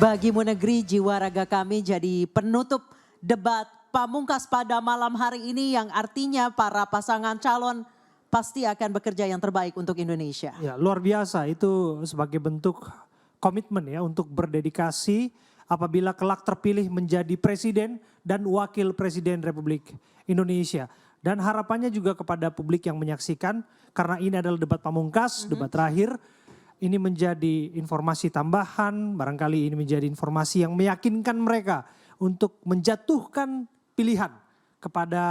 Bagimu Negeri, jiwa raga kami jadi penutup debat pamungkas pada malam hari ini yang artinya para pasangan calon pasti akan bekerja yang terbaik untuk Indonesia. Ya, luar biasa itu sebagai bentuk komitmen ya untuk berdedikasi apabila kelak terpilih menjadi presiden dan wakil presiden Republik Indonesia. Dan harapannya juga kepada publik yang menyaksikan karena ini adalah debat pamungkas, debat terakhir. Ini menjadi informasi tambahan, barangkali ini menjadi informasi yang meyakinkan mereka untuk menjatuhkan pilihan kepada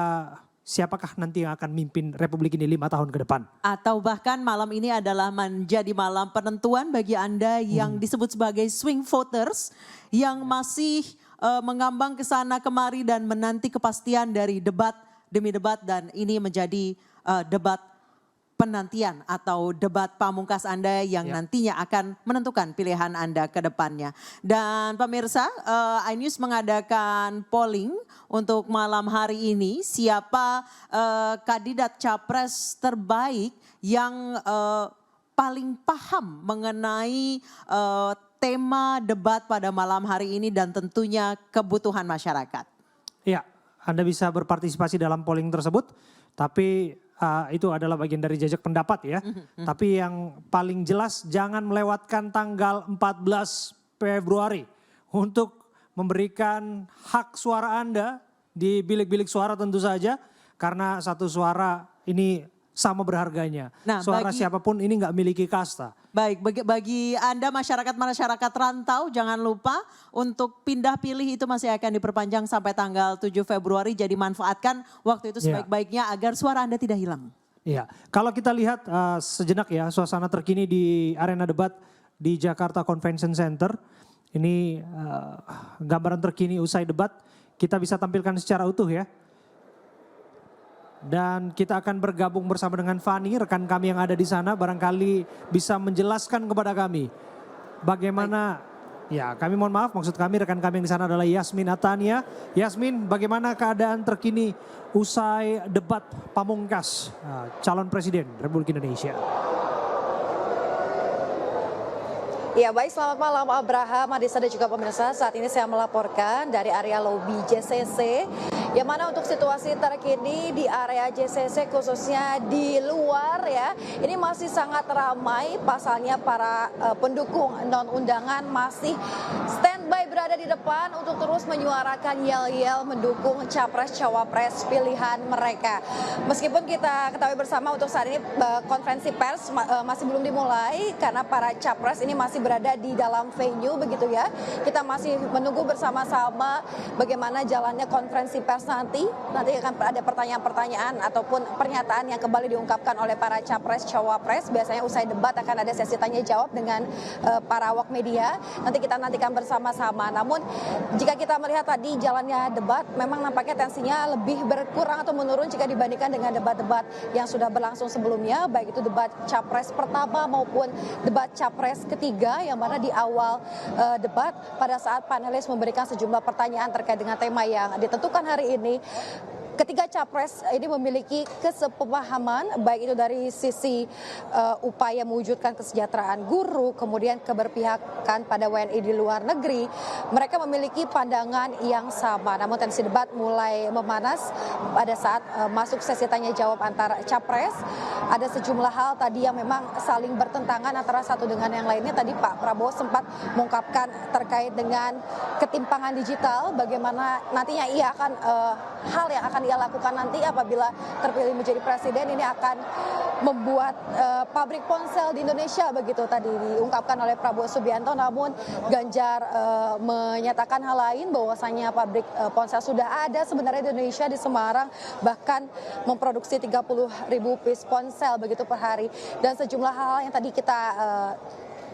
siapakah nanti yang akan mimpin Republik ini 5 tahun ke depan. Atau bahkan malam ini adalah menjadi malam penentuan bagi Anda yang disebut sebagai swing voters yang masih mengambang ke sana kemari dan menanti kepastian dari debat demi debat dan ini menjadi debat penantian atau debat pamungkas Anda yang nantinya akan menentukan pilihan Anda ke depannya. Dan pemirsa, iNews mengadakan polling untuk malam hari ini siapa kandidat capres terbaik yang paling paham mengenai tema debat pada malam hari ini dan tentunya kebutuhan masyarakat. Ya, Anda bisa berpartisipasi dalam polling tersebut, tapi itu adalah bagian dari jajak pendapat ya. Tapi yang paling jelas jangan melewatkan tanggal 14 Februari untuk memberikan hak suara Anda di bilik-bilik suara tentu saja. Karena satu suara ini sama berharganya. Nah, suara siapapun ini nggak miliki kasta. Baik, bagi Anda masyarakat rantau jangan lupa untuk pindah pilih itu masih akan diperpanjang sampai tanggal 7 Februari. Jadi manfaatkan waktu itu sebaik-baiknya agar suara Anda tidak hilang. Iya, kalau kita lihat sejenak ya suasana terkini di arena debat di Jakarta Convention Center. Ini gambaran terkini usai debat kita bisa tampilkan secara utuh ya. Dan kita akan bergabung bersama dengan Fani, rekan kami yang ada di sana, barangkali bisa menjelaskan kepada kami bagaimana, ya kami mohon maaf, maksud kami rekan kami yang di sana adalah Yasmin Atania. Yasmin, bagaimana keadaan terkini usai debat pamungkas calon presiden Republik Indonesia? Ya baik, selamat malam Abraham, Adisa dan juga pemirsa. Saat ini saya melaporkan dari area lobi JCC, yang mana untuk situasi terkini di area JCC khususnya di luar ya, ini masih sangat ramai. Pasalnya para pendukung non-undangan masih standby berada di depan untuk terus menyuarakan yel-yel mendukung capres-cawapres pilihan mereka. Meskipun kita ketahui bersama untuk saat ini konferensi pers masih belum dimulai karena para capres ini masih berada di dalam venue begitu ya. Kita masih menunggu bersama-sama bagaimana jalannya konferensi pers nanti akan ada pertanyaan-pertanyaan ataupun pernyataan yang kembali diungkapkan oleh para capres cawapres. Biasanya usai debat akan ada sesi tanya jawab dengan para awak media. Nanti kita nantikan bersama-sama. Namun jika kita melihat tadi jalannya debat memang nampaknya tensinya lebih berkurang atau menurun jika dibandingkan dengan debat-debat yang sudah berlangsung sebelumnya, baik itu debat capres pertama maupun debat capres ketiga, yang mana di awal debat pada saat panelis memberikan sejumlah pertanyaan terkait dengan tema yang ditentukan hari ini, ketiga capres ini memiliki kesepemahaman baik itu dari sisi upaya mewujudkan kesejahteraan guru, kemudian keberpihakan pada WNI di luar negeri. Mereka memiliki pandangan yang sama. Namun tensi debat mulai memanas pada saat masuk sesi tanya jawab antar capres. Ada sejumlah hal tadi yang memang saling bertentangan antara satu dengan yang lainnya. Tadi Pak Prabowo sempat mengungkapkan terkait dengan ketimpangan digital, bagaimana nantinya ia akan hal yang akan ia lakukan nanti apabila terpilih menjadi presiden ini akan membuat pabrik ponsel di Indonesia, begitu tadi diungkapkan oleh Prabowo Subianto. Namun Ganjar menyatakan hal lain, bahwasanya pabrik ponsel sudah ada sebenarnya di Indonesia, di Semarang, bahkan memproduksi 30.000 piece ponsel begitu per hari. Dan sejumlah hal yang tadi kita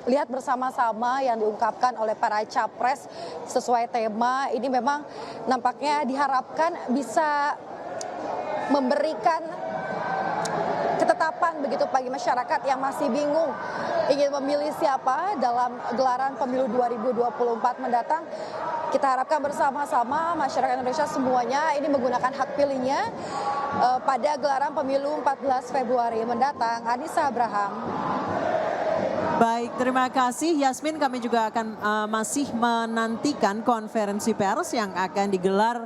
lihat bersama-sama yang diungkapkan oleh para capres sesuai tema ini memang nampaknya diharapkan bisa memberikan ketetapan begitu bagi masyarakat yang masih bingung ingin memilih siapa dalam gelaran pemilu 2024 mendatang. Kita harapkan bersama-sama masyarakat Indonesia semuanya ini menggunakan hak pilihnya pada gelaran pemilu 14 Februari mendatang. Anissa Abraham. Baik, terima kasih Yasmin. Kami juga akan masih menantikan konferensi pers yang akan digelar,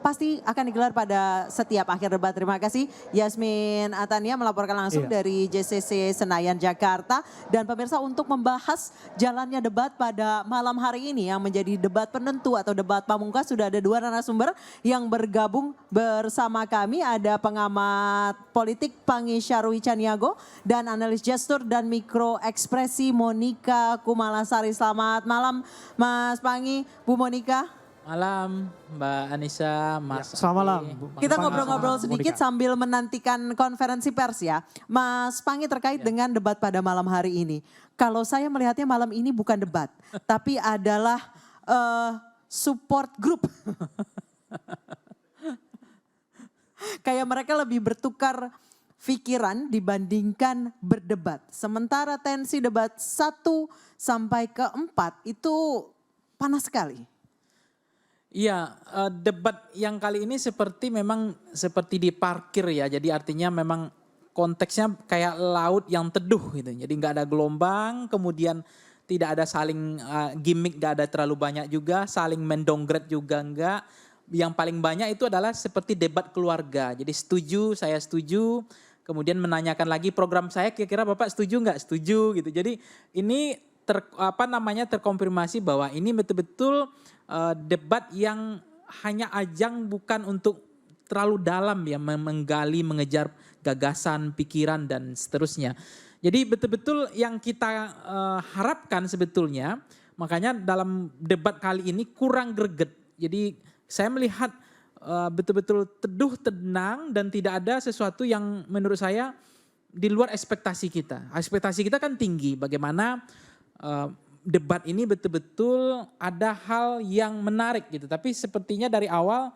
pasti akan digelar pada setiap akhir debat. Terima kasih Yasmin Atania melaporkan langsung dari JCC Senayan, Jakarta. Dan pemirsa, untuk membahas jalannya debat pada malam hari ini yang menjadi debat penentu atau debat pamungkas, sudah ada dua narasumber yang bergabung bersama kami. Ada pengamat politik Pangi Syarwi Caniago dan analis gestur dan mikro ekspresi Monika Kumalasari. Selamat malam Mas Pangi, Bu Monika. Malam Mbak Anissa, Mas. Selamat malam. Kita ngobrol-ngobrol sedikit sambil menantikan konferensi pers ya. Mas Pangi, terkait dengan debat pada malam hari ini. Kalau saya melihatnya malam ini bukan debat, tapi adalah support group. Kayak mereka lebih bertukar pikiran dibandingkan berdebat. Sementara tensi debat 1 sampai ke 4 itu panas sekali. Iya, debat yang kali ini memang seperti diparkir ya. Jadi artinya memang konteksnya kayak laut yang teduh gitu. Jadi nggak ada gelombang, kemudian tidak ada saling gimmick, nggak ada terlalu banyak juga, saling mendonggrad juga enggak. Yang paling banyak itu adalah seperti debat keluarga. Jadi setuju, saya setuju. Kemudian menanyakan lagi program saya, kira-kira Bapak setuju nggak? Setuju gitu. Jadi ini terkonfirmasi bahwa ini betul-betul debat yang hanya ajang bukan untuk terlalu dalam ya, menggali, mengejar gagasan, pikiran dan seterusnya. Jadi betul-betul yang kita harapkan sebetulnya, makanya dalam debat kali ini kurang greget. Jadi saya melihat betul-betul teduh, tenang, dan tidak ada sesuatu yang menurut saya di luar ekspektasi kita. Ekspektasi kita kan tinggi, bagaimana debat ini betul-betul ada hal yang menarik gitu. Tapi sepertinya dari awal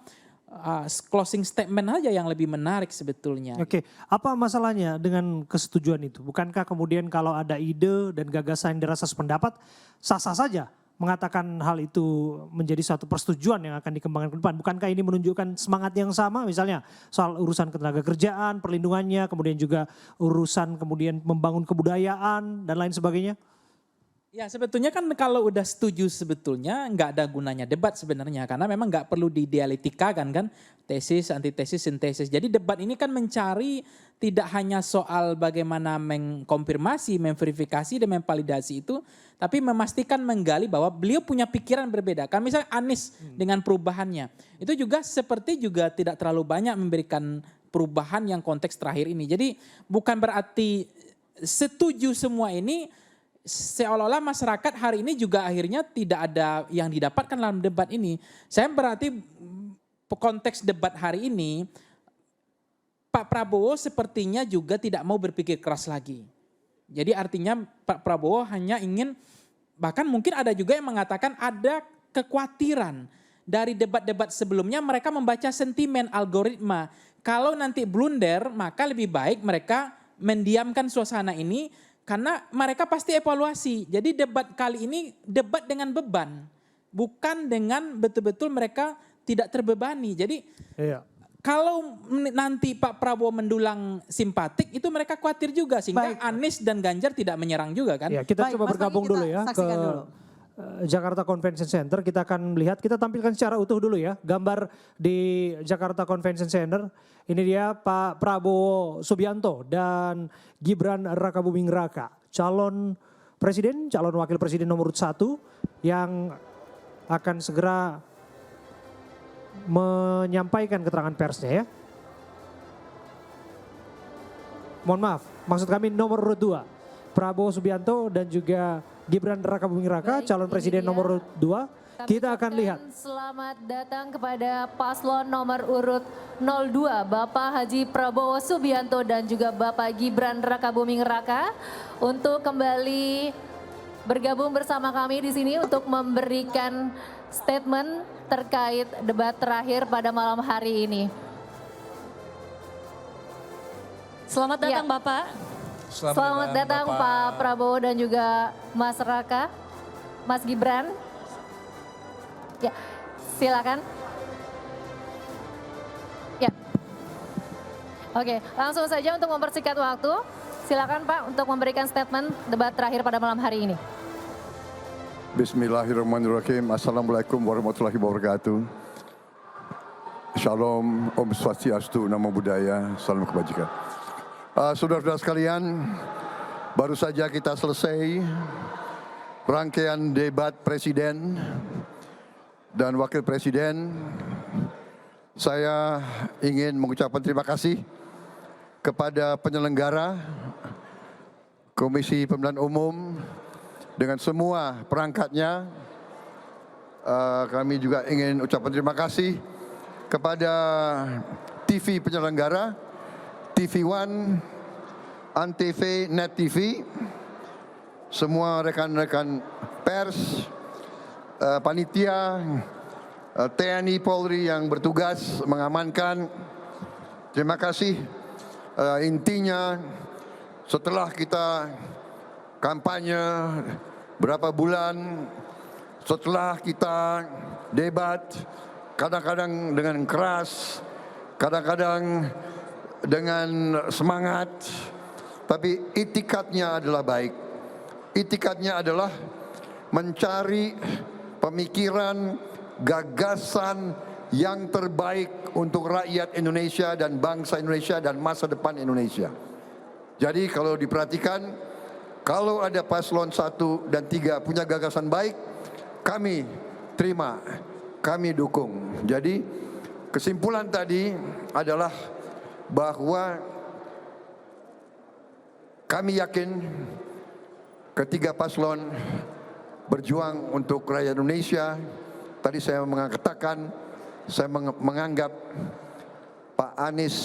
closing statement aja yang lebih menarik sebetulnya. Oke, apa masalahnya dengan kesetujuan itu? Bukankah kemudian kalau ada ide dan gagasan yang dirasa sependapat, sah-sah saja mengatakan hal itu menjadi suatu persetujuan yang akan dikembangkan ke depan? Bukankah ini menunjukkan semangat yang sama, misalnya soal urusan ketenaga kerjaan, perlindungannya, kemudian juga urusan kemudian membangun kebudayaan dan lain sebagainya? Ya sebetulnya kan kalau udah setuju sebetulnya nggak ada gunanya debat sebenarnya. Karena memang nggak perlu didialektikakan kan, tesis, antitesis, sintesis. Jadi debat ini kan mencari tidak hanya soal bagaimana mengkonfirmasi, memverifikasi dan memvalidasi itu, tapi memastikan menggali bahwa beliau punya pikiran berbeda. Kan misalnya Anies dengan perubahannya, itu juga seperti juga tidak terlalu banyak memberikan perubahan yang konteks terakhir ini. Jadi bukan berarti setuju semua ini, seolah-olah masyarakat hari ini juga akhirnya tidak ada yang didapatkan dalam debat ini. Saya berarti konteks debat hari ini, Pak Prabowo sepertinya juga tidak mau berpikir keras lagi. Jadi artinya Pak Prabowo hanya ingin, bahkan mungkin ada juga yang mengatakan ada kekhawatiran dari debat-debat sebelumnya mereka membaca sentimen algoritma. Kalau nanti blunder maka lebih baik mereka mendiamkan suasana ini karena mereka pasti evaluasi. Jadi debat kali ini debat dengan beban, bukan dengan betul-betul mereka tidak terbebani. Jadi kalau nanti Pak Prabowo mendulang simpatik, itu mereka khawatir juga sehingga Anies dan Ganjar tidak menyerang juga kan. Ya, kita coba bergabung dulu ya ke dulu. Jakarta Convention Center. Kita akan melihat, kita tampilkan secara utuh dulu ya gambar di Jakarta Convention Center. Ini dia Pak Prabowo Subianto dan Gibran Rakabuming Raka, calon presiden, calon wakil presiden nomor 1 yang akan segera menyampaikan keterangan persnya ya. Mohon maaf, maksud kami nomor urut 2. Prabowo Subianto dan juga Gibran Rakabuming Raka, calon presiden nomor urut 2. Kita akan lihat. Selamat datang kepada paslon nomor urut 02, Bapak Haji Prabowo Subianto dan juga Bapak Gibran Rakabuming Raka, untuk kembali bergabung bersama kami di sini untuk memberikan statement terkait debat terakhir pada malam hari ini. Selamat datang Bapak. Selamat datang Pak Prabowo dan juga Mas Raka, Mas Gibran. Ya, silakan. Ya. Oke, langsung saja untuk mempersingkat waktu, Silakan Pak untuk memberikan statement debat terakhir pada malam hari ini. Bismillahirrahmanirrahim. Assalamualaikum warahmatullahi wabarakatuh. Shalom, Om Swastiastu, Namo Buddhaya, salam kebajikan. Saudara-saudara sekalian, baru saja kita selesai rangkaian debat Presiden dan Wakil Presiden. Saya ingin mengucapkan terima kasih kepada penyelenggara, Komisi Pemilihan Umum, dengan semua perangkatnya. Kami juga ingin ucapkan terima kasih kepada TV penyelenggara, TV One, Antv, Net TV, semua rekan-rekan pers, panitia, TNI Polri yang bertugas mengamankan. Terima kasih. Intinya setelah kita kampanye berapa bulan, setelah kita debat, kadang-kadang dengan keras, kadang-kadang dengan semangat, tapi itikadnya adalah baik. Itikadnya adalah mencari pemikiran, gagasan yang terbaik untuk rakyat Indonesia dan bangsa Indonesia dan masa depan Indonesia. Jadi kalau diperhatikan, kalau ada paslon 1 dan 3 punya gagasan baik, kami terima, kami dukung. Jadi kesimpulan tadi adalah bahwa kami yakin ketiga paslon berjuang untuk rakyat Indonesia. Tadi saya mengatakan, saya menganggap Pak Anies,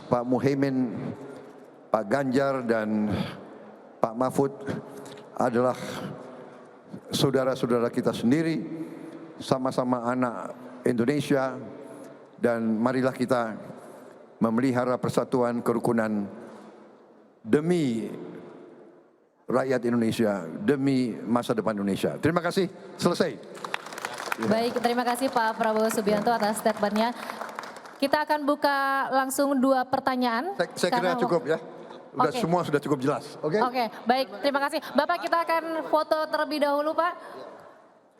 Pak Muhaimin, Pak Ganjar dan Pak Mahfud adalah saudara-saudara kita sendiri, sama-sama anak Indonesia, dan marilah kita memelihara persatuan kerukunan demi rakyat Indonesia, demi masa depan Indonesia. Terima kasih, selesai. Baik, terima kasih Pak Prabowo Subianto atas statementnya. Kita akan buka langsung 2 pertanyaan. Saya kira cukup ya. Semua sudah cukup jelas. Oke? Oke, baik. Terima kasih. Bapak, kita akan foto terlebih dahulu, Pak.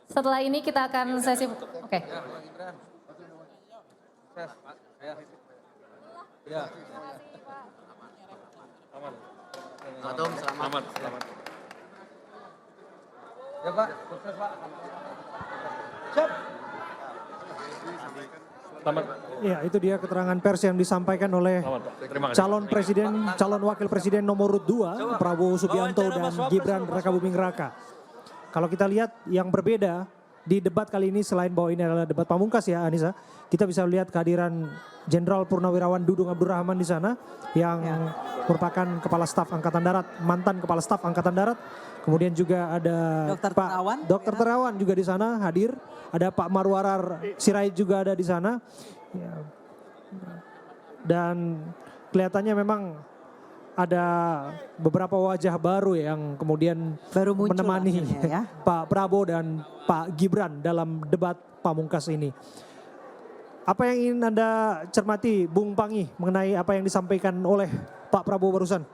Setelah ini kita akan sesi. Oke. Selamat. Ya Pak, sukses Pak. Siap. Ya, itu dia keterangan pers yang disampaikan oleh calon presiden, calon wakil presiden nomor 2, Prabowo Subianto dan Gibran Rakabuming Raka. Kalau kita lihat yang berbeda di debat kali ini, selain bahwa ini adalah debat pamungkas ya Anissa, kita bisa lihat kehadiran Jenderal Purnawirawan Dudung Abdurrahman di sana yang merupakan Kepala Staf Angkatan Darat, mantan Kepala Staf Angkatan Darat. Kemudian juga ada Dr. Terawan juga di sana hadir. Ada Pak Marwarar Sirait juga ada di sana. Ya. Dan kelihatannya memang ada beberapa wajah baru yang kemudian menemani ya, Pak Prabowo dan Pak Gibran dalam debat pamungkas ini. Apa yang ingin Anda cermati, Bung Pangi, mengenai apa yang disampaikan oleh Pak Prabowo barusan?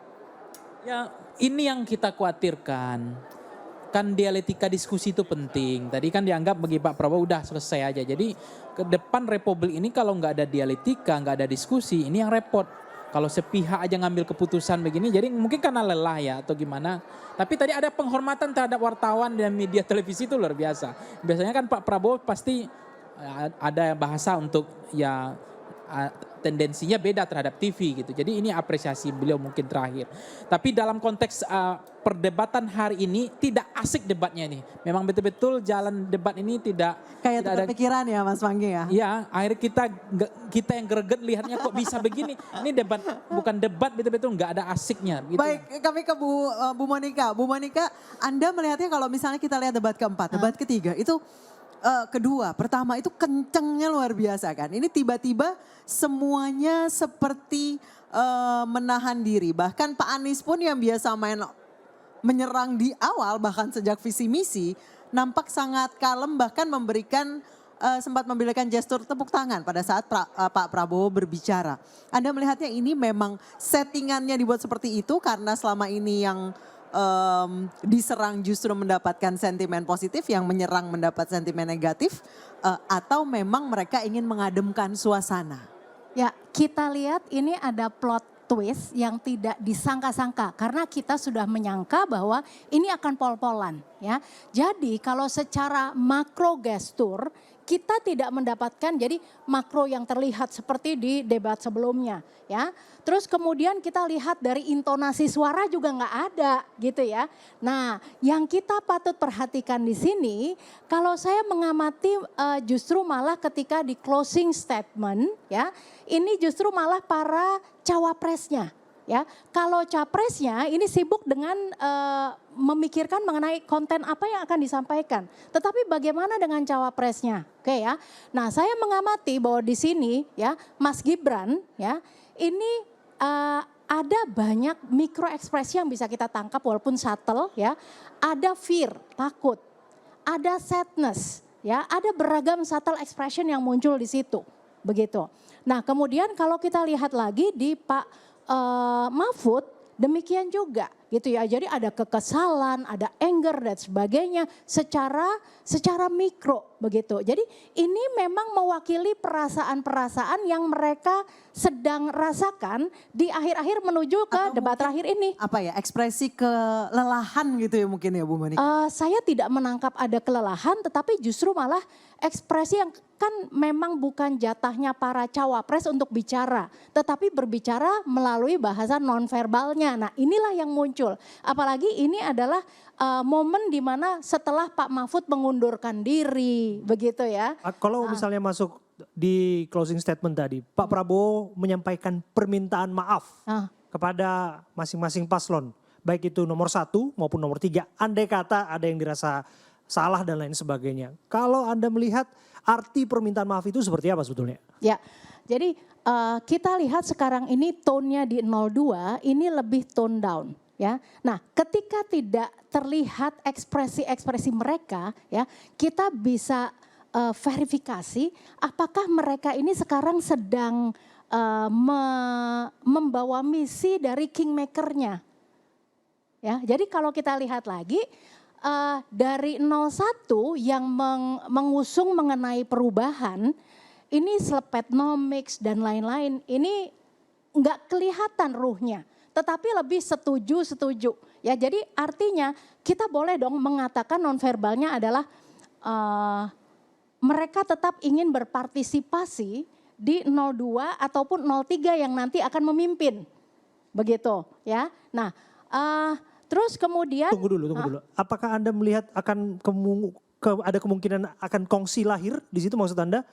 Ya, ini yang kita khawatirkan. Kan dialektika diskusi itu penting. Tadi kan dianggap bagi Pak Prabowo udah selesai aja. Jadi ke depan Republik ini kalau nggak ada dialektika, nggak ada diskusi, ini yang repot. Kalau sepihak aja ngambil keputusan begini, jadi mungkin karena lelah ya atau gimana. Tapi tadi ada penghormatan terhadap wartawan dan media televisi itu luar biasa. Biasanya kan Pak Prabowo pasti ada bahasa untuk ya tendensinya beda terhadap TV gitu. Jadi ini apresiasi beliau mungkin terakhir. Tapi dalam konteks perdebatan hari ini tidak asik debatnya ini. Memang betul-betul jalan debat ini tidak ada pikiran ya Mas Panggi ya. Iya, akhirnya kita yang greget lihatnya kok bisa begini. Ini debat bukan debat, betul-betul nggak ada asiknya. Gitu. Baik, kami ke Bu Monika. Bu Monika, Anda melihatnya kalau misalnya kita lihat debat keempat, debat ketiga itu kedua, pertama itu kencengnya luar biasa kan. Ini tiba-tiba semuanya seperti menahan diri. Bahkan Pak Anies pun yang biasa menyerang di awal bahkan sejak visi misi nampak sangat kalem bahkan memberikan sempat memberikan gestur tepuk tangan pada saat Pak Prabowo berbicara. Anda melihatnya ini memang settingannya dibuat seperti itu karena selama ini yang diserang justru mendapatkan sentimen positif, yang menyerang mendapat sentimen negatif, atau memang mereka ingin mengademkan suasana? Ya, kita lihat ini ada plot twist yang tidak disangka-sangka karena kita sudah menyangka bahwa ini akan pol-polan ya. Jadi kalau secara makro gestur kita tidak mendapatkan jadi makro yang terlihat seperti di debat sebelumnya ya. Terus kemudian kita lihat dari intonasi suara juga nggak ada gitu ya. Nah yang kita patut perhatikan di sini kalau saya mengamati justru malah ketika di closing statement ya. Ini justru malah para cawapresnya. Ya, kalau capresnya ini sibuk dengan memikirkan mengenai konten apa yang akan disampaikan. Tetapi bagaimana dengan cawapresnya? Oke ya. Nah, saya mengamati bahwa di sini ya Mas Gibran ya ini ada banyak mikro ekspresi yang bisa kita tangkap walaupun subtle ya. Ada fear, takut. Ada sadness ya, ada beragam subtle expression yang muncul di situ. Begitu. Nah, kemudian kalau kita lihat lagi di Pak Mahfud demikian juga gitu ya. Jadi ada kekesalan, ada anger dan sebagainya secara mikro begitu. Jadi ini memang mewakili perasaan-perasaan yang mereka sedang rasakan di akhir-akhir menuju ke Atau debat mungkin terakhir ini. Apa ya, ekspresi kelelahan gitu ya mungkin ya Bu Monika? Saya tidak menangkap ada kelelahan tetapi justru malah ekspresi yang kan memang bukan jatahnya para cawapres untuk bicara. Tetapi berbicara melalui bahasa nonverbalnya. Nah inilah yang muncul. Apalagi ini adalah momen di mana setelah Pak Mahfud mengundurkan diri begitu ya. Kalau misalnya masuk di closing statement tadi, Pak Prabowo menyampaikan permintaan maaf kepada masing-masing paslon. Baik itu nomor 1 maupun nomor 3. Andai kata ada yang dirasa salah dan lain sebagainya. Kalau Anda melihat arti permintaan maaf itu seperti apa sebetulnya? Ya, jadi kita lihat sekarang ini tone-nya di 02 ini lebih tone down. Ya, nah ketika tidak terlihat ekspresi-ekspresi mereka, ya kita bisa verifikasi apakah mereka ini sekarang sedang membawa misi dari kingmaker-nya. Ya, jadi kalau kita lihat lagi dari 01 yang mengusung mengenai perubahan, ini Slepetnomics dan lain-lain, ini nggak kelihatan ruhnya. Tetapi lebih setuju. Ya, jadi artinya kita boleh dong mengatakan nonverbalnya adalah mereka tetap ingin berpartisipasi di 02 ataupun 03 yang nanti akan memimpin. Begitu ya. Nah terus kemudian. Tunggu dulu. Apakah Anda melihat akan ada kemungkinan akan kongsi lahir di situ maksud Anda?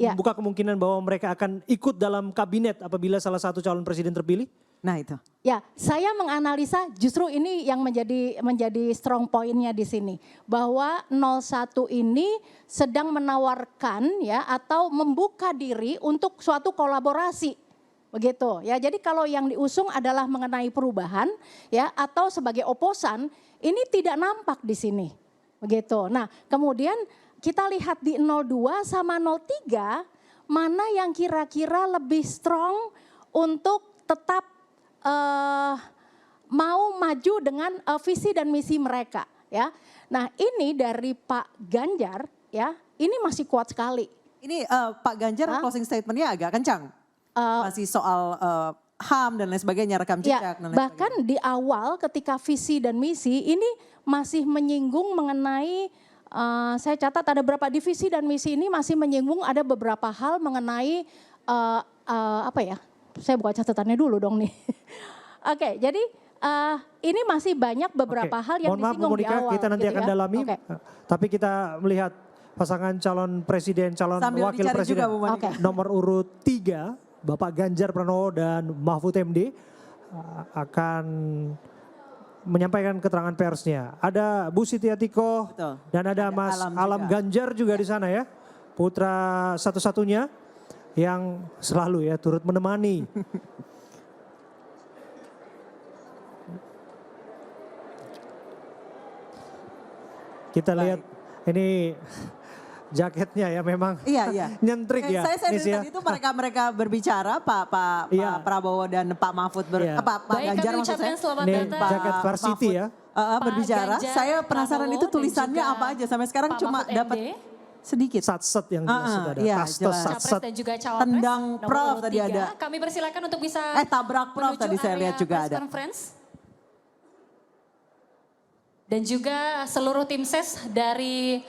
Ya. Buka kemungkinan bahwa mereka akan ikut dalam kabinet apabila salah satu calon presiden terpilih? Nah itu. Ya, saya menganalisa justru ini yang menjadi strong point-nya di sini. Bahwa 01 ini sedang menawarkan ya atau membuka diri untuk suatu kolaborasi. Begitu ya. Jadi kalau yang diusung adalah mengenai perubahan ya atau sebagai oposan, ini tidak nampak di sini. Begitu. Nah, kemudian kita lihat di 02 sama 03 mana yang kira-kira lebih strong untuk tetap mau maju dengan visi dan misi mereka ya. Nah, ini dari Pak Ganjar ya, ini masih kuat sekali. Ini Pak Ganjar closing statement-nya agak kencang. Masih soal HAM dan lain sebagainya, rekam jejak dan lain bahkan sebagainya. di awal ketika visi dan misi ini masih menyinggung mengenai saya catat ada beberapa divisi dan misi ini masih menyinggung ada beberapa hal mengenai apa ya? Saya buka catatannya dulu dong nih. Oke, jadi ini masih banyak beberapa hal yang disinggung di awal. Kita nanti gitu akan ya. dalami. Tapi kita melihat pasangan calon presiden, calon Sambil wakil dicari presiden juga, Bu Monika. nomor urut 3, Bapak Ganjar Pranowo dan Mahfud MD akan menyampaikan keterangan persnya. Ada Bu Siti Atiko dan ada Mas Alam Ganjar juga di sana ya. Putra satu-satunya yang selalu ya turut menemani. Kita lihat ini jaketnya ya memang Iya. nyentrik ya. Saya Nis dari ya. tadi itu mereka berbicara Pak Iya. Prabowo dan Pak Mahfud Iya. Pak Baik, Ganjar kami maksud ucapkan saya. selamat Nih, datang. jaket Pak varsity Mahfud, ya. berbicara. Ganjar, Saya penasaran Prabowo, itu dan tulisannya juga apa aja sampai sekarang Pak cuma Mahfud dapat MD. sedikit. Satset yang jelas ada. Iya, Tastes, jelas. Capres satset. dan juga cawapres. Tendang nomor Prof urut tadi 3. ada. Kami persilakan untuk bisa Tabrak Prof menuju tadi saya area lihat juga press ada. conference. Dan juga seluruh tim ses dari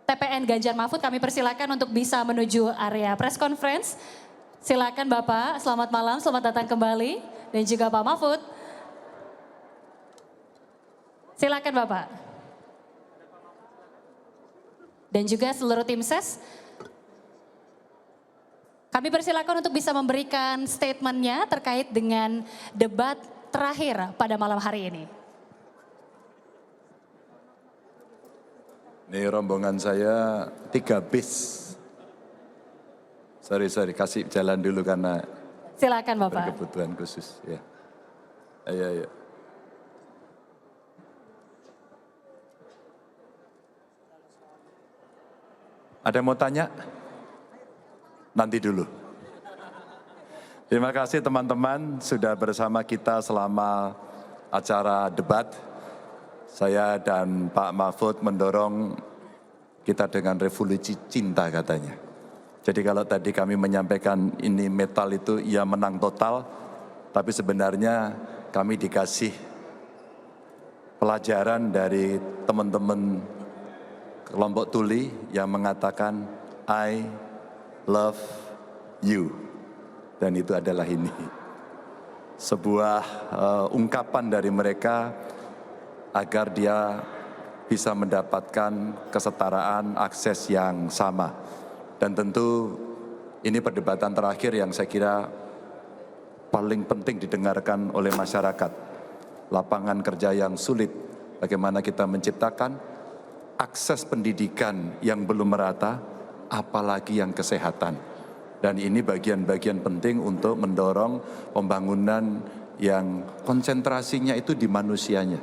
TPN Ganjar Mahfud kami persilakan untuk bisa menuju area press conference. Silakan Bapak, selamat malam, selamat datang kembali. Dan juga Pak Mahfud. Silakan Bapak. Dan juga seluruh tim ses. Kami persilakan untuk bisa memberikan statementnya terkait dengan debat terakhir pada malam hari ini. Ini rombongan saya 3 bis. Sorry, kasih jalan dulu karena Silakan Bapak. berkebutuhan khusus. Ya. Ayo. Ada yang mau tanya? Nanti dulu. Terima kasih teman-teman sudah bersama kita selama acara debat. Saya dan Pak Mahfud mendorong kita dengan revolusi cinta katanya. Jadi kalau tadi kami menyampaikan ini metal itu ya menang total, tapi sebenarnya kami dikasih pelajaran dari teman-teman kelompok tuli yang mengatakan I love you. Dan itu adalah ini. Sebuah ungkapan dari mereka agar dia bisa mendapatkan kesetaraan akses yang sama. Dan tentu ini perdebatan terakhir yang saya kira paling penting didengarkan oleh masyarakat. Lapangan kerja yang sulit, bagaimana kita menciptakan akses pendidikan yang belum merata, apalagi yang kesehatan. Dan ini bagian-bagian penting untuk mendorong pembangunan yang konsentrasinya itu di manusianya.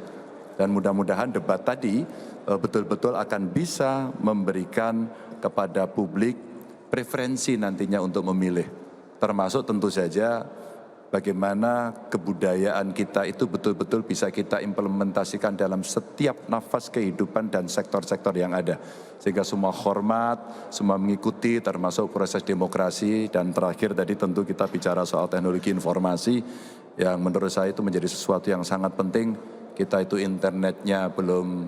Dan mudah-mudahan debat tadi betul-betul akan bisa memberikan kepada publik preferensi nantinya untuk memilih. Termasuk tentu saja bagaimana kebudayaan kita itu betul-betul bisa kita implementasikan dalam setiap nafas kehidupan dan sektor-sektor yang ada. Sehingga semua hormat, semua mengikuti termasuk proses demokrasi. Dan terakhir tadi tentu kita bicara soal teknologi informasi yang menurut saya itu menjadi sesuatu yang sangat penting. Kita itu internetnya belum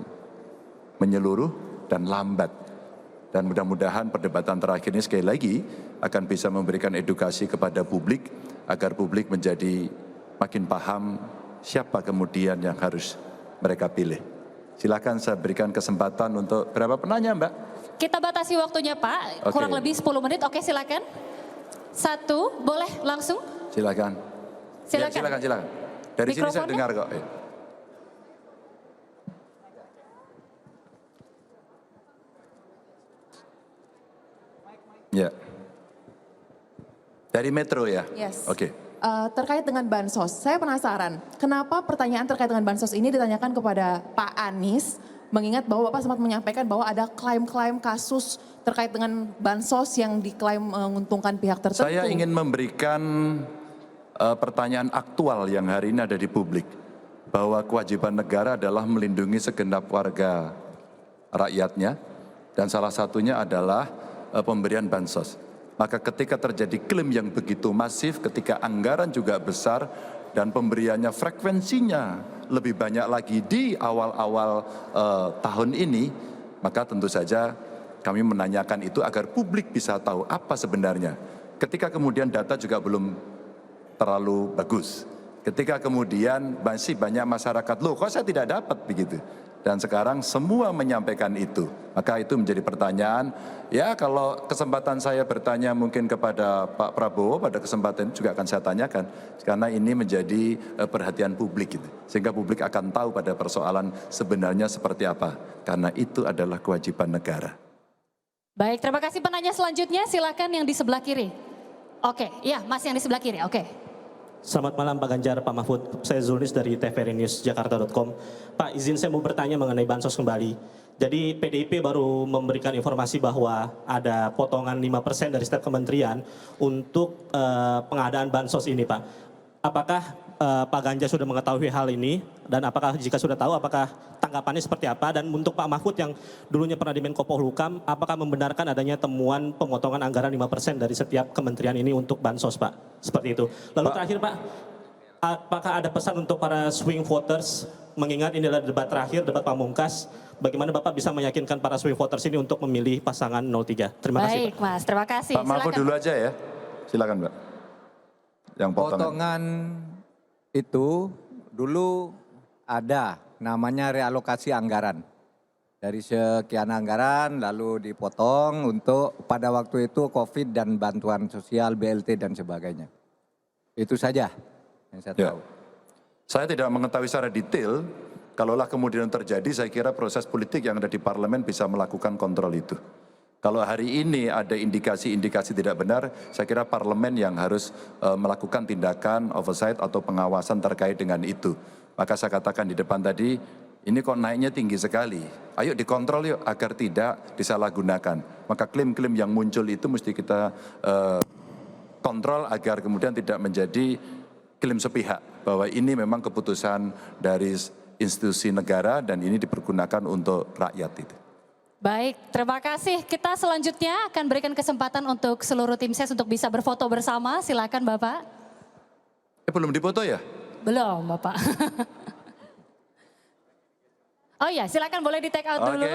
menyeluruh dan lambat. Dan mudah-mudahan perdebatan terakhir ini sekali lagi akan bisa memberikan edukasi kepada publik agar publik menjadi makin paham siapa kemudian yang harus mereka pilih. Silakan saya berikan kesempatan untuk berapa penanya Mbak? Kita batasi waktunya Pak, kurang lebih 10 menit. Oke silakan. 1, boleh langsung? Silakan. Silakan. Ya, silakan. Dari sini saya dengar kok. Ya. Dari Metro ya? Yes. Oke. Terkait dengan bansos, saya penasaran kenapa pertanyaan terkait dengan bansos ini ditanyakan kepada Pak Anies, mengingat bahwa Bapak sempat menyampaikan bahwa ada klaim-klaim kasus terkait dengan bansos yang diklaim menguntungkan pihak tertentu. Saya ingin memberikan pertanyaan aktual yang hari ini ada di publik, bahwa kewajiban negara adalah melindungi segenap warga rakyatnya, dan salah satunya adalah pemberian bansos. Maka ketika terjadi klaim yang begitu masif, ketika anggaran juga besar dan pemberiannya frekuensinya lebih banyak lagi di awal-awal tahun ini, maka tentu saja kami menanyakan itu agar publik bisa tahu apa sebenarnya. Ketika kemudian data juga belum terlalu bagus. Ketika kemudian masih banyak masyarakat, loh kok saya tidak dapat begitu. Dan sekarang semua menyampaikan itu. Maka itu menjadi pertanyaan, ya kalau kesempatan saya bertanya mungkin kepada Pak Prabowo, pada kesempatan juga akan saya tanyakan. Karena ini menjadi perhatian publik gitu. Sehingga publik akan tahu pada persoalan sebenarnya seperti apa. Karena itu adalah kewajiban negara. Baik, terima kasih penanya selanjutnya. Silakan yang di sebelah kiri. Oke, ya Mas yang di sebelah kiri, oke. Selamat malam Pak Ganjar, Pak Mahfud. Saya Zulnis dari tvrinews.jakarta.com. Pak, izin saya mau bertanya mengenai bansos kembali. Jadi PDIP baru memberikan informasi bahwa ada potongan 5% dari setiap kementerian untuk pengadaan bansos ini, Pak. Apakah Pak Ganjar sudah mengetahui hal ini? Dan apakah jika sudah tahu, apakah tanggapannya seperti apa? Dan untuk Pak Mahfud yang dulunya pernah di Menko Polhukam, apakah membenarkan adanya temuan pemotongan anggaran 5% dari setiap kementerian ini untuk bansos, Pak? Seperti itu. Lalu terakhir, Pak, apakah ada pesan untuk para swing voters, mengingat ini adalah debat terakhir, debat pamungkas, bagaimana Bapak bisa meyakinkan para swing voters ini untuk memilih pasangan 03? Terima kasih, Baik, Mas. Terima kasih. Pak Mahfud Silakan. dulu aja ya. Silakan, Mbak. Yang Potongan itu dulu ada namanya realokasi anggaran. Dari sekian anggaran lalu dipotong untuk pada waktu itu COVID dan bantuan sosial, BLT dan sebagainya. Itu saja yang saya tahu. Saya tidak mengetahui secara detail, kalaulah kemudian terjadi, saya kira proses politik yang ada di parlemen bisa melakukan kontrol itu. Kalau hari ini ada indikasi-indikasi tidak benar, saya kira parlemen yang harus melakukan tindakan oversight atau pengawasan terkait dengan itu. Maka saya katakan di depan tadi, ini kok naiknya tinggi sekali. Ayo dikontrol yuk agar tidak disalahgunakan. Maka klaim-klaim yang muncul itu mesti kita kontrol agar kemudian tidak menjadi klaim sepihak. Bahwa ini memang keputusan dari institusi negara dan ini dipergunakan untuk rakyat itu. Baik, terima kasih. Kita selanjutnya akan berikan kesempatan untuk seluruh tim ses untuk bisa berfoto bersama. Silakan Bapak. Belum dipoto ya? Belum Bapak. Oh ya, silakan boleh di take out dulu.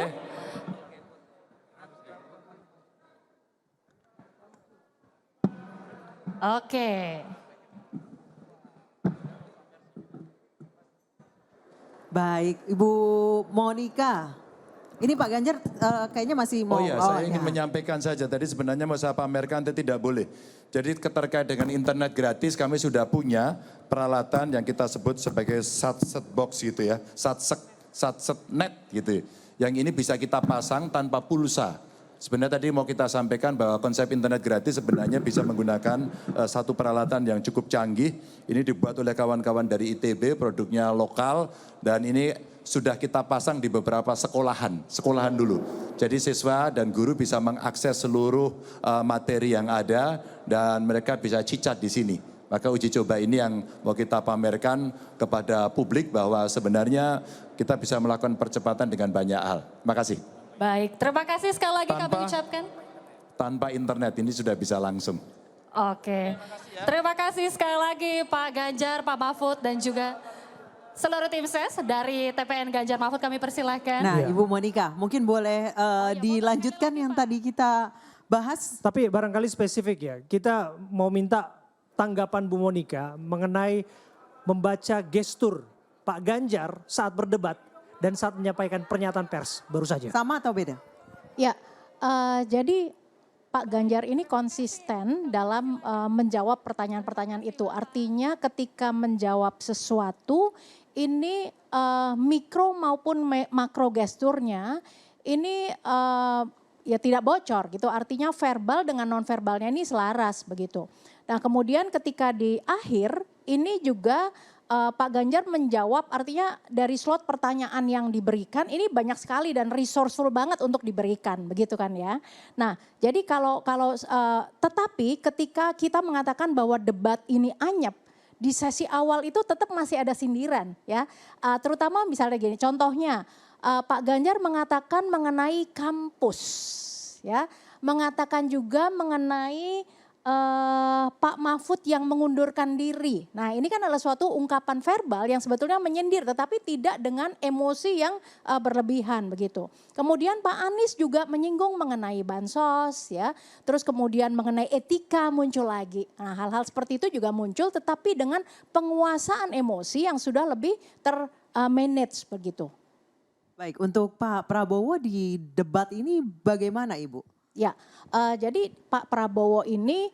Oke. Baik, Ibu Monica. Ini Pak Ganjar kayaknya masih mau. Oh iya, saya ingin menyampaikan saja. Tadi sebenarnya mau saya pamerkan tapi tidak boleh. Jadi terkait dengan internet gratis kami sudah punya peralatan yang kita sebut sebagai satset box gitu ya. Satset net gitu. Yang ini bisa kita pasang tanpa pulsa. Sebenarnya tadi mau kita sampaikan bahwa konsep internet gratis sebenarnya bisa menggunakan satu peralatan yang cukup canggih. Ini dibuat oleh kawan-kawan dari ITB, produknya lokal dan ini sudah kita pasang di beberapa sekolahan dulu. Jadi siswa dan guru bisa mengakses seluruh materi yang ada dan mereka bisa cicat di sini. Maka uji coba ini yang mau kita pamerkan kepada publik bahwa sebenarnya kita bisa melakukan percepatan dengan banyak hal. Terima kasih. Baik, terima kasih sekali lagi kami ucapkan. Tanpa internet ini sudah bisa langsung. Oke, terima kasih sekali lagi Pak Ganjar, Pak Mahfud dan juga seluruh tim ses dari TPN Ganjar Mahfud kami persilahkan. Nah Ibu Monica mungkin boleh dilanjutkan yang tadi kita bahas. Tapi barangkali spesifik ya, kita mau minta tanggapan Bu Monica mengenai membaca gestur Pak Ganjar saat berdebat dan saat menyampaikan pernyataan pers baru saja. Sama atau beda? Ya, jadi Pak Ganjar ini konsisten dalam menjawab pertanyaan-pertanyaan itu. Artinya ketika menjawab sesuatu ini mikro maupun makro gesturnya ini ya tidak bocor gitu. Artinya verbal dengan non verbalnya ini selaras begitu. Nah kemudian ketika di akhir ini juga Pak Ganjar menjawab, artinya dari slot pertanyaan yang diberikan ini banyak sekali dan resourceful banget untuk diberikan, begitu kan ya. Nah, jadi tetapi ketika kita mengatakan bahwa debat ini anyep, di sesi awal itu tetap masih ada sindiran ya. Terutama misalnya gini, contohnya Pak Ganjar mengatakan mengenai kampus ya, mengatakan juga mengenai Pak Mahfud yang mengundurkan diri. Nah ini kan adalah suatu ungkapan verbal yang sebetulnya menyindir tetapi tidak dengan emosi yang berlebihan begitu. Kemudian Pak Anies juga menyinggung mengenai bansos ya. Terus kemudian mengenai etika muncul lagi. Nah hal-hal seperti itu juga muncul tetapi dengan penguasaan emosi yang sudah lebih termanage begitu. Baik, untuk Pak Prabowo di debat ini bagaimana Ibu? Ya, jadi Pak Prabowo ini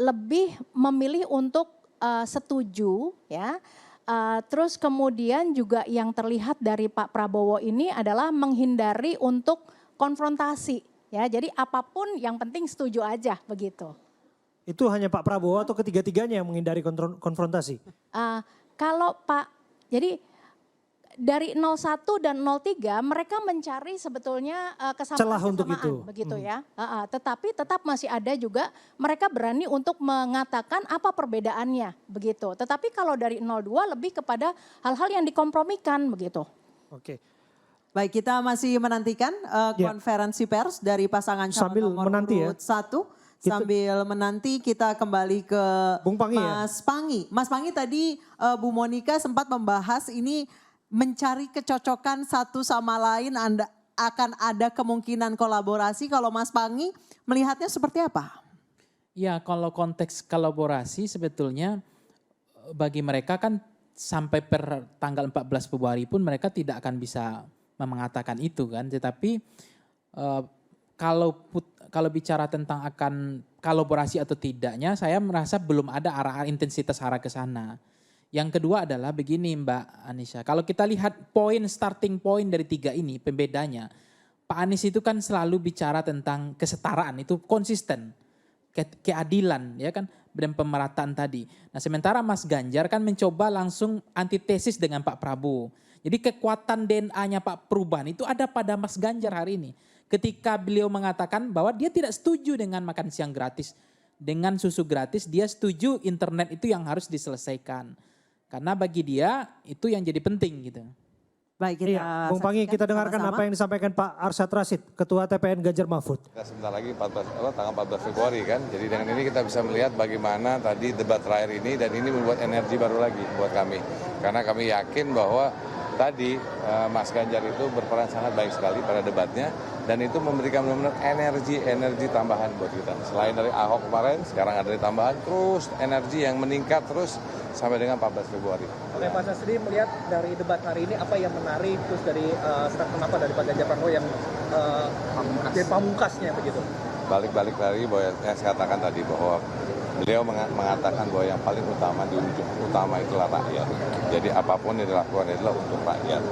lebih memilih untuk setuju ya. Terus kemudian juga yang terlihat dari Pak Prabowo ini adalah menghindari untuk konfrontasi ya. Jadi apapun yang penting setuju aja begitu. Itu hanya Pak Prabowo atau ketiga-tiganya yang menghindari konfrontasi? Kalau Pak, jadi dari 01 dan 03 mereka mencari sebetulnya Celah untuk kesamaan-kesamaan itu. begitu ya. Tetapi tetap masih ada juga mereka berani untuk mengatakan apa perbedaannya begitu. Tetapi kalau dari 02 lebih kepada hal-hal yang dikompromikan begitu. Oke. Baik, kita masih menantikan konferensi pers dari pasangan calon Sambil nomor menanti urut 1. Sambil menanti kita kembali ke Bung Pangi Mas Pangi. Mas Pangi tadi Bu Monika sempat membahas ini mencari kecocokan satu sama lain, Anda akan ada kemungkinan kolaborasi. Kalau Mas Pangi melihatnya seperti apa? Ya, kalau konteks kolaborasi sebetulnya bagi mereka kan sampai per tanggal 14 Februari pun mereka tidak akan bisa mengatakan itu kan. Tetapi kalau bicara tentang akan kolaborasi atau tidaknya, saya merasa belum ada arah intensitas arah ke sana. Yang kedua adalah begini Mbak Anisha, kalau kita lihat starting point dari tiga ini pembedanya, Pak Anies itu kan selalu bicara tentang kesetaraan, itu konsisten, keadilan ya kan, dan pemerataan tadi. Nah sementara Mas Ganjar kan mencoba langsung antitesis dengan Pak Prabowo. Jadi kekuatan DNA-nya Pak Perubahan itu ada pada Mas Ganjar hari ini. Ketika beliau mengatakan bahwa dia tidak setuju dengan makan siang gratis, dengan susu gratis, dia setuju internet itu yang harus diselesaikan. Karena bagi dia itu yang jadi penting gitu. Baik, kita Bung Pangi, kita dengarkan apa yang disampaikan Pak Arsyad Rashid, Ketua TPN Ganjar Mahfud. Kita sebentar lagi tanggal 14 Februari kan, jadi dengan ini kita bisa melihat bagaimana tadi debat terakhir ini, dan ini membuat energi baru lagi buat kami. Karena kami yakin bahwa tadi Mas Ganjar itu berperan sangat baik sekali pada debatnya, dan itu memberikan benar-benar energi tambahan buat kita. Selain dari Ahok kemarin, sekarang ada tambahan, terus energi yang meningkat terus sampai dengan 14 Februari. Oke, Pak Sastri melihat dari debat hari ini apa yang menarik terus dari statement apa dari Pak Ganjar Pranowo yang pamungkasnya begitu? Balik lagi bahwa yang saya katakan tadi bahwa beliau mengatakan bahwa yang paling utama di ujung utama itulah rakyat. Jadi apapun yang dilakukan adalah untuk rakyat.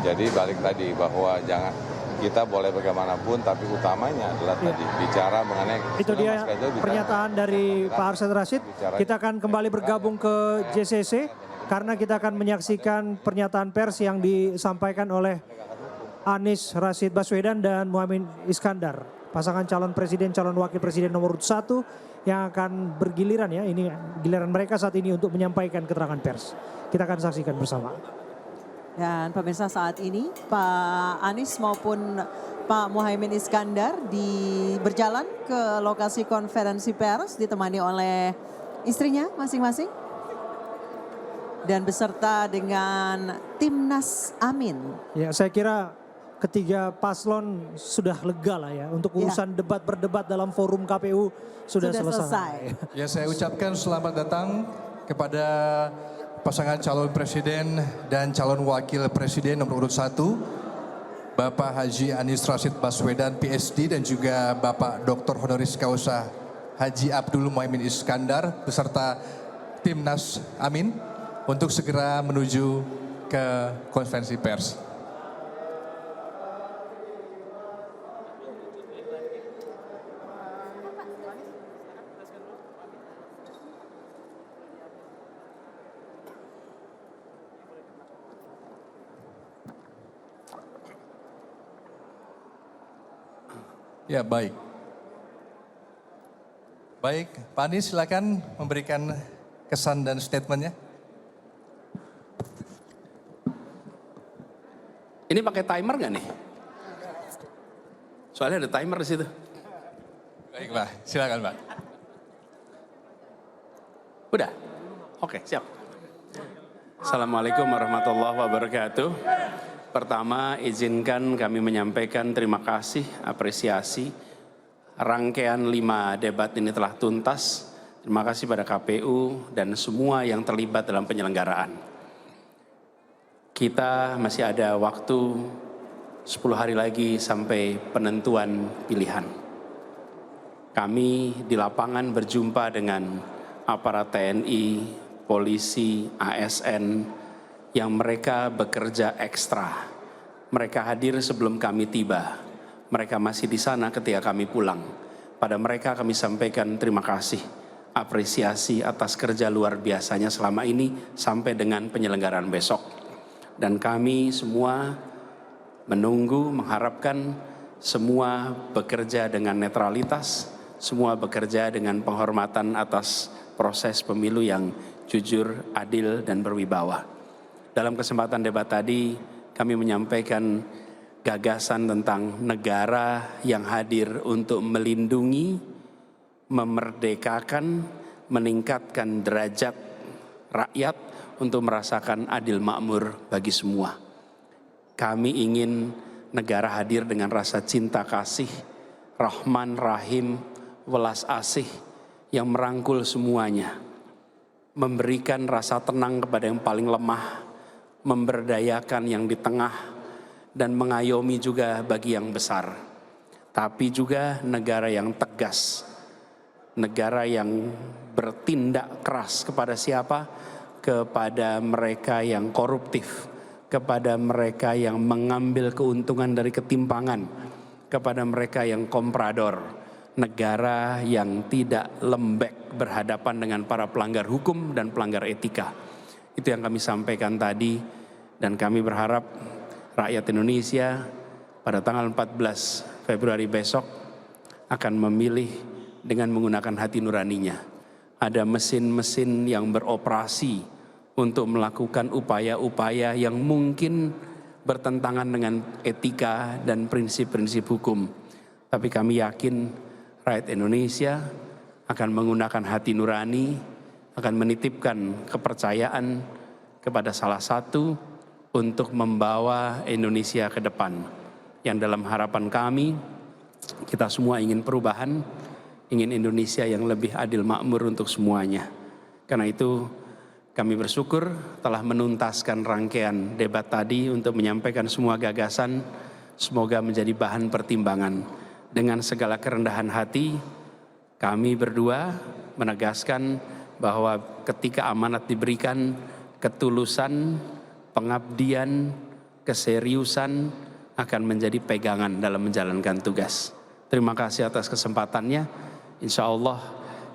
Jadi balik tadi bahwa jangan kita boleh bagaimanapun, tapi utamanya adalah tadi bicara mengenai itu dia pernyataan dari Pak Arsyad Rashid. Kita akan kembali bergabung ke JCC karena kita akan menyaksikan pernyataan pers yang disampaikan oleh Anies Rashid Baswedan dan Muhaimin Iskandar, pasangan calon presiden, calon wakil presiden nomor 1 yang akan bergiliran ya. Ini giliran mereka saat ini untuk menyampaikan keterangan pers. Kita akan saksikan bersama. Dan pemirsa, saat ini Pak Anies maupun Pak Muhaimin Iskandar berjalan ke lokasi konferensi pers ditemani oleh istrinya masing-masing. Dan beserta dengan Timnas Amin. Ya, saya kira ketiga paslon sudah lega lah ya untuk urusan berdebat dalam forum KPU sudah selesai. Ya, saya ucapkan selamat datang kepada pasangan calon presiden dan calon wakil presiden nomor urut 1, Bapak Haji Anies Rashid Baswedan PhD dan juga Bapak Dr. Honoris Causa Haji Abdul Muhaimin Iskandar beserta Timnas Amin untuk segera menuju ke konferensi pers. Ya, baik. Baik, Pak Anies silakan memberikan kesan dan statementnya. Ini pakai timer nggak nih? Soalnya ada timer di situ. Baik, Pak. Silakan, Pak. Udah? Oke, siap. Assalamualaikum warahmatullahi wabarakatuh. Pertama, izinkan kami menyampaikan terima kasih, apresiasi. Rangkaian 5 debat ini telah tuntas. Terima kasih pada KPU dan semua yang terlibat dalam penyelenggaraan. Kita masih ada waktu 10 hari lagi sampai penentuan pilihan. Kami di lapangan berjumpa dengan aparat TNI, polisi, ASN, yang mereka bekerja ekstra. Mereka hadir sebelum kami tiba. Mereka masih di sana ketika kami pulang. Pada mereka kami sampaikan terima kasih, apresiasi atas kerja luar biasanya selama ini sampai dengan penyelenggaraan besok. Dan kami semua menunggu, mengharapkan semua bekerja dengan netralitas, semua bekerja dengan penghormatan atas proses pemilu yang jujur, adil, dan berwibawa. Dalam kesempatan debat tadi, kami menyampaikan gagasan tentang negara yang hadir untuk melindungi, memerdekakan, meningkatkan derajat rakyat untuk merasakan adil makmur bagi semua. Kami ingin negara hadir dengan rasa cinta kasih, rahman, rahim, welas asih yang merangkul semuanya. Memberikan rasa tenang kepada yang paling lemah, memberdayakan yang di tengah, dan mengayomi juga bagi yang besar. Tapi juga negara yang tegas, negara yang bertindak keras kepada siapa? Kepada mereka yang koruptif, kepada mereka yang mengambil keuntungan dari ketimpangan, kepada mereka yang komprador. Negara yang tidak lembek berhadapan dengan para pelanggar hukum dan pelanggar etika. Itu yang kami sampaikan tadi, dan kami berharap rakyat Indonesia pada tanggal 14 Februari besok akan memilih dengan menggunakan hati nuraninya. Ada mesin-mesin yang beroperasi untuk melakukan upaya-upaya yang mungkin bertentangan dengan etika dan prinsip-prinsip hukum. Tapi kami yakin rakyat Indonesia akan menggunakan hati nurani, akan menitipkan kepercayaan kepada salah satu untuk membawa Indonesia ke depan. Yang dalam harapan kami, kita semua ingin perubahan, ingin Indonesia yang lebih adil makmur untuk semuanya. Karena itu kami bersyukur telah menuntaskan rangkaian debat tadi untuk menyampaikan semua gagasan, semoga menjadi bahan pertimbangan. Dengan segala kerendahan hati, kami berdua menegaskan bahwa ketika amanat diberikan, ketulusan, pengabdian, keseriusan akan menjadi pegangan dalam menjalankan tugas. Terima kasih atas kesempatannya. Insya Allah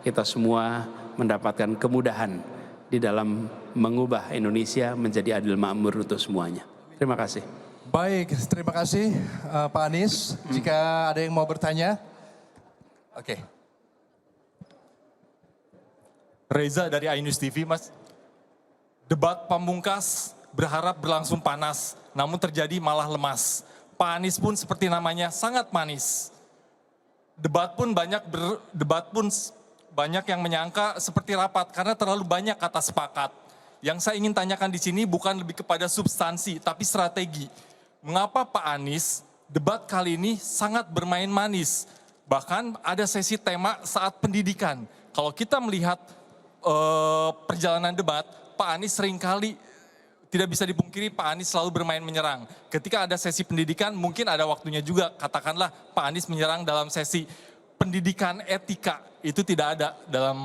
kita semua mendapatkan kemudahan di dalam mengubah Indonesia menjadi adil makmur untuk semuanya. Terima kasih. Baik, terima kasih Pak Anies. Jika ada yang mau bertanya. Oke. Reza dari iNews TV, Mas. Debat pamungkas berharap berlangsung panas, namun terjadi malah lemas. Pak Anies pun seperti namanya sangat manis. Debat pun banyak yang menyangka seperti rapat karena terlalu banyak kata sepakat. Yang saya ingin tanyakan di sini bukan lebih kepada substansi, tapi strategi. Mengapa Pak Anies debat kali ini sangat bermain manis? Bahkan ada sesi tema saat pendidikan. Kalau kita melihat perjalanan debat, Pak Anies seringkali tidak bisa dipungkiri Pak Anies selalu bermain menyerang. Ketika ada sesi pendidikan mungkin ada waktunya juga, katakanlah Pak Anies menyerang dalam sesi pendidikan etika. Itu tidak ada dalam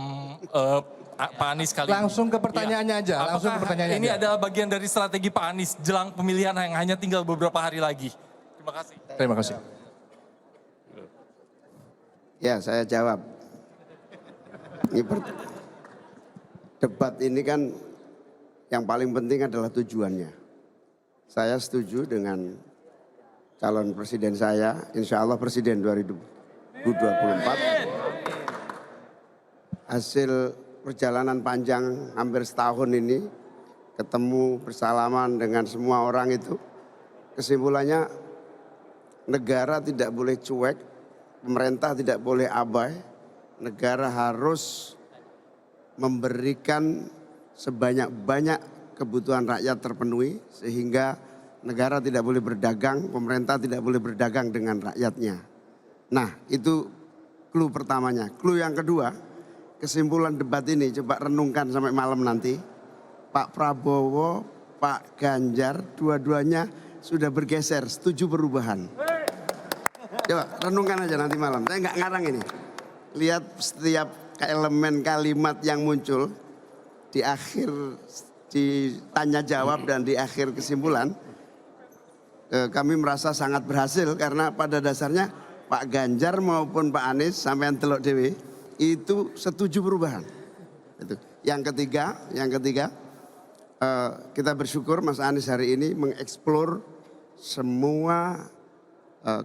Pak Anies kali ini. Langsung ke pertanyaannya aja. Langsung ke pertanyaannya ini aja. adalah bagian dari strategi Pak Anies jelang pemilihan yang hanya tinggal beberapa hari lagi? Terima kasih. Terima kasih. Ya, saya jawab. Debat ini kan yang paling penting adalah tujuannya. Saya setuju dengan calon presiden saya, insya Allah presiden 2024. Hasil perjalanan panjang hampir setahun ini, ketemu bersalaman dengan semua orang itu, kesimpulannya negara tidak boleh cuek, pemerintah tidak boleh abai, negara harus memberikan sebanyak-banyak kebutuhan rakyat terpenuhi sehingga negara tidak boleh berdagang, pemerintah tidak boleh berdagang dengan rakyatnya. Nah, itu clue pertamanya. Clue yang kedua, kesimpulan debat ini coba renungkan sampai malam nanti. Pak Prabowo, Pak Ganjar, dua-duanya sudah bergeser, setuju perubahan. Coba renungkan aja nanti malam, saya nggak ngarang ini. Lihat setiap elemen kalimat yang muncul di akhir ditanya jawab dan di akhir kesimpulan, kami merasa sangat berhasil karena pada dasarnya Pak Ganjar maupun Pak Anies sampai Teluk Dewi itu setuju perubahan. Itu. Yang ketiga kita bersyukur Mas Anies hari ini mengeksplor semua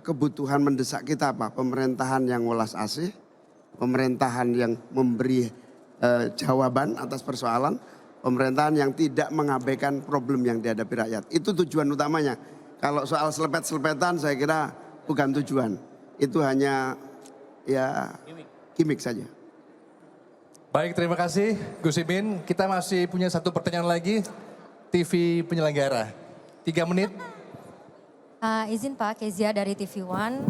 kebutuhan mendesak kita apa? Pemerintahan yang welas asih, pemerintahan yang memberi jawaban atas persoalan, pemerintahan yang tidak mengabaikan problem yang dihadapi rakyat. Itu tujuan utamanya. Kalau soal selepet-selepetan saya kira bukan tujuan. Itu hanya ya gimmick saja. Baik, terima kasih Gus Imin. Kita masih punya satu pertanyaan lagi. TV penyelenggara. 3 menit. Izin Pak, Kezia dari TV One.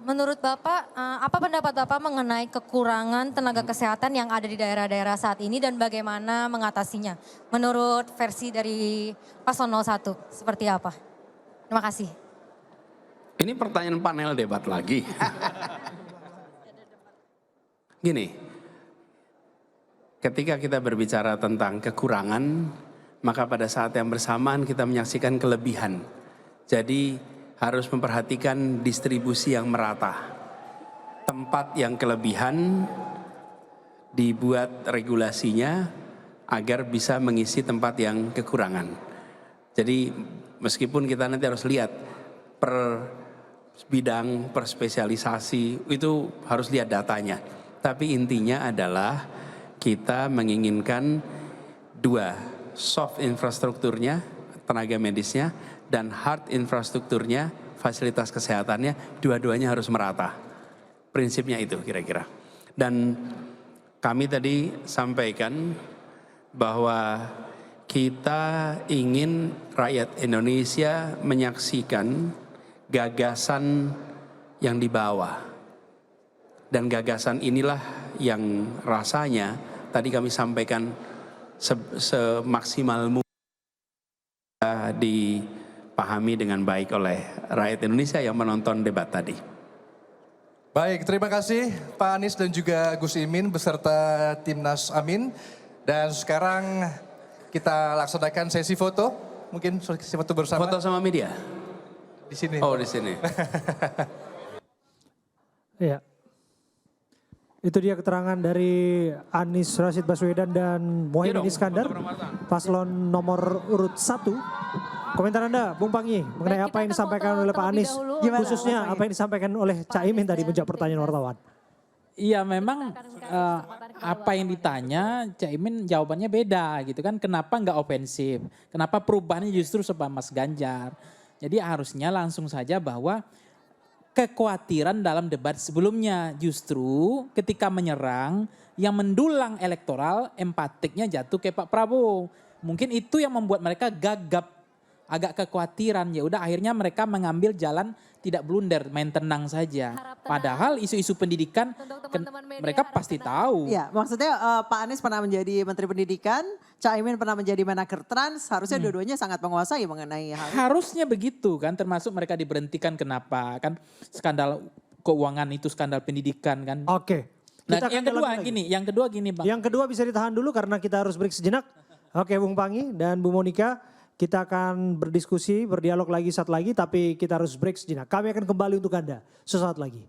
Menurut Bapak, apa pendapat Bapak mengenai kekurangan tenaga kesehatan yang ada di daerah-daerah saat ini dan bagaimana mengatasinya? Menurut versi dari Paslon 01, seperti apa? Terima kasih. Ini pertanyaan panel debat lagi. Gini, ketika kita berbicara tentang kekurangan, maka pada saat yang bersamaan kita menyaksikan kelebihan. Jadi harus memperhatikan distribusi yang merata. Tempat yang kelebihan dibuat regulasinya agar bisa mengisi tempat yang kekurangan. Jadi meskipun kita nanti harus lihat per bidang, per spesialisasi, itu harus lihat datanya. Tapi intinya adalah kita menginginkan 2, soft infrastrukturnya, tenaga medisnya, dan hard infrastrukturnya, fasilitas kesehatannya, dua-duanya harus merata. Prinsipnya itu kira-kira. Dan kami tadi sampaikan bahwa kita ingin rakyat Indonesia menyaksikan gagasan yang dibawa. Dan gagasan inilah yang rasanya tadi kami sampaikan semaksimal mungkin dipahami dengan baik oleh rakyat Indonesia yang menonton debat tadi. Baik, terima kasih Pak Anies dan juga Gus Imin beserta Timnas Amin. Dan sekarang kita laksanakan sesi foto. Mungkin sesi foto bersama. Foto sama media? Di sini. Oh, di sini. Iya. Itu dia keterangan dari Anies Rashid Baswedan dan Muhaimin Iskandar, paslon nomor urut 1. Komentar Anda, Bung Panggi, mengenai apa yang disampaikan oleh Pak Anies, khususnya apa yang disampaikan oleh Cak Imin tadi menjawab pertanyaan wartawan. Iya memang apa yang ditanya Cak Imin jawabannya beda gitu kan. Kenapa nggak ofensif? Kenapa perubahannya justru sama Mas Ganjar? Jadi harusnya langsung saja bahwa kekhawatiran dalam debat sebelumnya justru ketika menyerang yang mendulang elektoral empatiknya jatuh ke Pak Prabowo. Mungkin itu yang membuat mereka gagap, agak kekhawatiran. Ya udah akhirnya mereka mengambil jalan tidak blunder, main tenang saja. Padahal isu-isu pendidikan mereka pasti tahu. Ya, maksudnya Pak Anies pernah menjadi Menteri Pendidikan, Cak Imin pernah menjadi Menaker Trans, harusnya dua-duanya sangat menguasai mengenai hal itu. Harusnya begitu kan, termasuk mereka diberhentikan kenapa kan skandal keuangan itu skandal pendidikan kan. Oke. Nah, yang kedua gini Bang. Yang kedua bisa ditahan dulu karena kita harus break sejenak. Oke Bung Panggi dan Bu Monika. Kita akan berdiskusi, berdialog lagi saat lagi, tapi kita harus break sejenak. Kami akan kembali untuk Anda sesaat lagi.